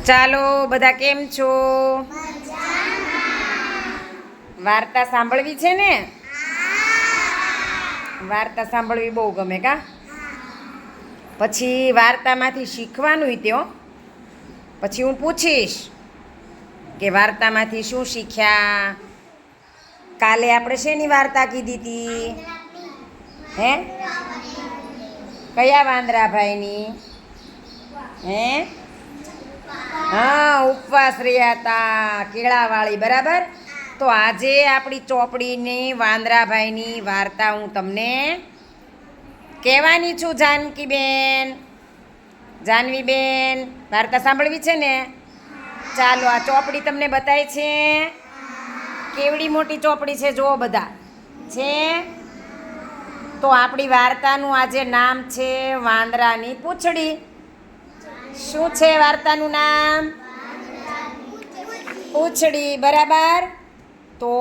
ચાલો બધા કેમ છો? વાર્તા સાંભળવી છે ને? વાર્તા સાંભળવી બહુ ગમે કા? પછી વાર્તામાંથી શીખવાનું ત્યો. પછી હું પૂછીશ કે વાર્તામાંથી શું શીખ્યા. કાલે આપણે શેની વાર્તા કીધી હતી? હે? કયા વાંદરાભાઈની? હે? હા, ઉપવાસ રહ્યા હતા કેળાવાળી, બરાબર. તો આજે આપણી ચોપડીની વાંદરાભાઈની વાર્તા હું તમને કહેવાની છું. જાનવીબેન વાર્તા સાંભળવી છે ને? ચાલો, આ ચોપડી તમને બતાય છે. કેવડી મોટી ચોપડી છે જુઓ બધા છે. તો આપણી વાર્તાનું આજે નામ છે વાંદરાની પૂંછડી. શું છે વાર્તાનું નામ? પૂંછડી, બરાબર. તો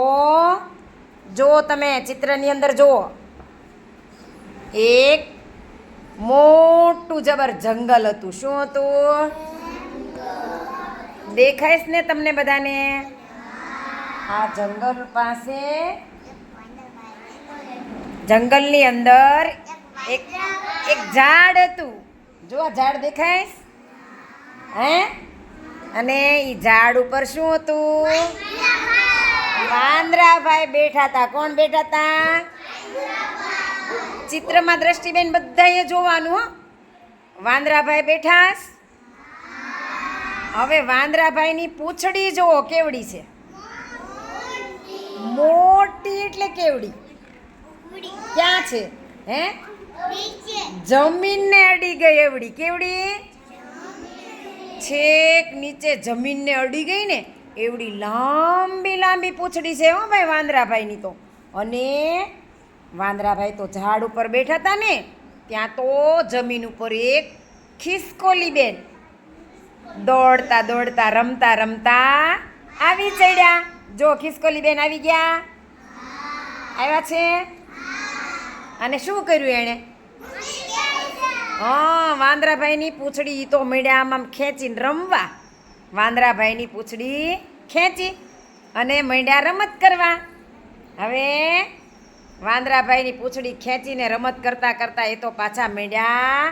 જો તમે ચિત્રની અંદર જુઓ, એક મોટું જબર જંગલ હતું. શું હતું? દેખાય ને તમને બધાને? આ જંગલ પાસે, જંગલની અંદર એક ઝાડ હતું. જો આ ઝાડ દેખાય હે? અને એ ઝાડ ઉપર શું હતું? વાંદરાભાઈ બેઠા હતા. કોણ બેઠા હતા? ચિત્રમાં દ્રષ્ટિબેન બધાએ જોવાનું હો. વાંદરાભાઈ બેઠા. હવે વાંદરાભાઈની પૂંછડી જુઓ કેવડી છે. મોટી એટલે કેવડી? ક્યાં છે? હે? જમીનને અડી ગઈ એવડી. કેવડી? છેક નીચે જમીનને અડી ગઈ ને એવડી લાંબી પૂંછડી છે હો ભાઈ વાંદરાભાઈની તો. અને વાંદરાભાઈ તો ઝાડ ઉપર બેઠા હતા ને, ત્યાં તો જમીન ઉપર એક ખિસકોલી બેન દોડતા રમતા આવી ચડ્યા. જો ખિસકોલી બેન આવી ગયા. આવ્યા છે. અને શું કર્યું એણે? હા, વાંદરાભાઈની પૂંછડી તો મળ્યા આમ ખેંચીને રમવા. વાંદરાભાઈની પૂંછડી ખેંચી અને મંડ્યા રમત કરવા. હવે વાંદરાભાઈની પૂંછડી ખેંચીને રમત કરતા એ તો પાછા મંડ્યા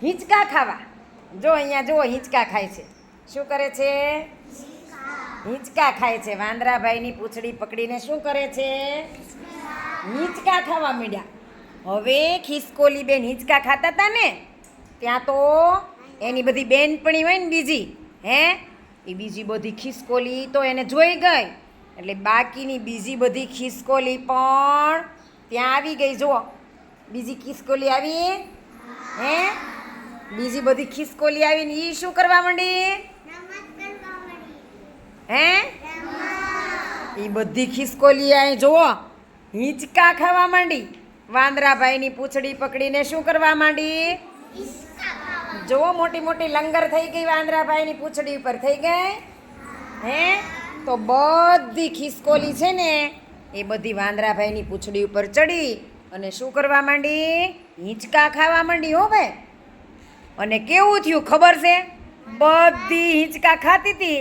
હિંચકા ખાવા. જો અહીંયા જુઓ, હિંચકા ખાય છે. શું કરે છે? હિંચકા ખાય છે. વાંદરાભાઈની પૂંછડી પકડીને શું કરે છે? હિંચકા ખાવા માંડ્યા. હવે ખિસકોલી બેન હિંચકા ખાતા હતા ને, ત્યાં તો એની બધી બેનપણી હોય ને બીજી, એ બીજી બધી ખિસકોલી તો એને જોઈ ગઈ. એટલે બાકીની બીજી બધી ખિસકોલી પણ ત્યાં આવી ગઈ. જુઓ, બીજી ખિસકોલી આવી. બીજી બધી ખિસકોલી આવીને એ શું કરવા માંડી? એ બધી ખિસકોલી અહીં જુઓ હિંચકા ખાવા માંડી. વાંદરાભાઈની પૂંછડી પકડીને શું કરવા માંડી? જુઓ, મોટી લંગર થઈ ગઈ વાંદરાભાઈની પૂંછડી ઉપર થઈ ગઈ. તો બધી ખિસકોલી છે ને એ બધી વાંદરાભાઈની પૂંછડી ઉપર ચડી અને શું કરવા માંડી? હિંચકા ખાવા માંડી હો ભાઈ. અને કેવું થયું ખબર છે? બધી હિંચકા ખાતી હતી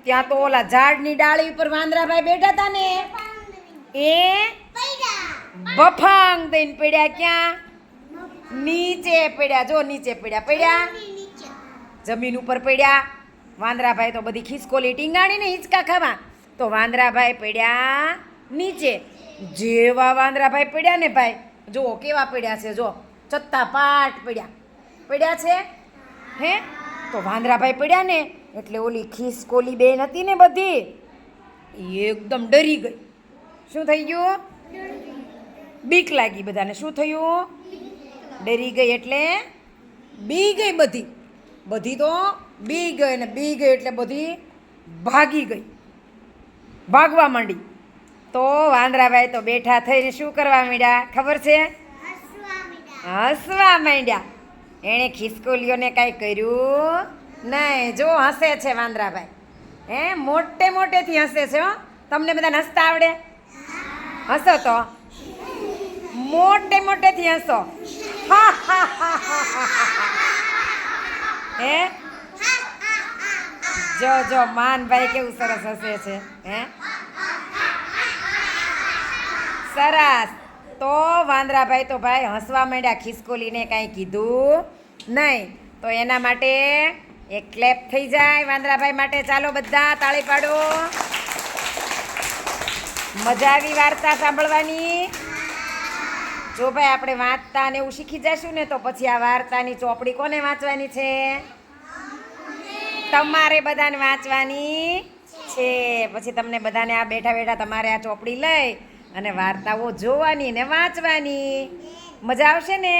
ત્યાં તો ઓલા ઝાડની ડાળી ઉપર વાંદરાભાઈ બેઠા હતા ને, એ બફાંગ દઈને પડ્યા. ક્યાં? નીચે પડ્યા. જો નીચે પડ્યા જમીન ઉપર પડ્યા. વાંદરાભાઈ તો બધી ખિસકોલી ટીંગાણીને હિંચકા ખાવા, તો વાંદરાભાઈ પડ્યા નીચે. જેવા વાંદરાભાઈ પડ્યા ને ભાઈ, જુઓ કેવા પડ્યા છે. જો ચત્તા પાટ પડ્યા છે. તો વાંદરાભાઈ પડ્યા ને એટલે ઓલી ખિસકોલી બેન હતી ને બધી એકદમ ડરી ગઈ. શું થઈ ગયું? બીક લાગી બધાને. શું થયું? ડરી ગઈ એટલે બી ગઈ બધી તો બી ગઈ ને બી ગઈ એટલે બધી ભાગવા માંડી. તો વાંદરાભાઈ તો બેઠા થઈને શું કરવા માંડ્યા ખબર છે? હસવા માંડ્યા. એણે ખિસકોલીઓને કાંઈ કર્યું નહીં. જો હસે છે વાંદરાભાઈ. મોટેથી હસે છે. તમને બધાને હસતા આવડે? હસો તો મોટેથી હસો. જો જો માનભાઈ કેવું સરસ હસે છે હે સરસ. તો વાંદરાભાઈ તો ભાઈ હસવા માંડ્યા, ખિસકોલીને કાંઈ કીધું નહીં. તો એના માટે એક ક્લેપ થઈ જાય વાંદરાભાઈ માટે. ચાલો બધા તાળી પાડો. મજા આવી વાર્તા સાંભળવાની? જો ભાઈ આપણે વાંચતા ને એવું શીખી જશું ને તો પછી આ વાર્તાની ચોપડી કોને વાંચવાની છે? તમારે બધાને વાંચવાની છે. પછી તમને બધાને આ બેઠા બેઠા તમારે આ ચોપડી લઈ અને વાર્તાઓ જોવાની ને વાંચવાની. મજા આવશે ને?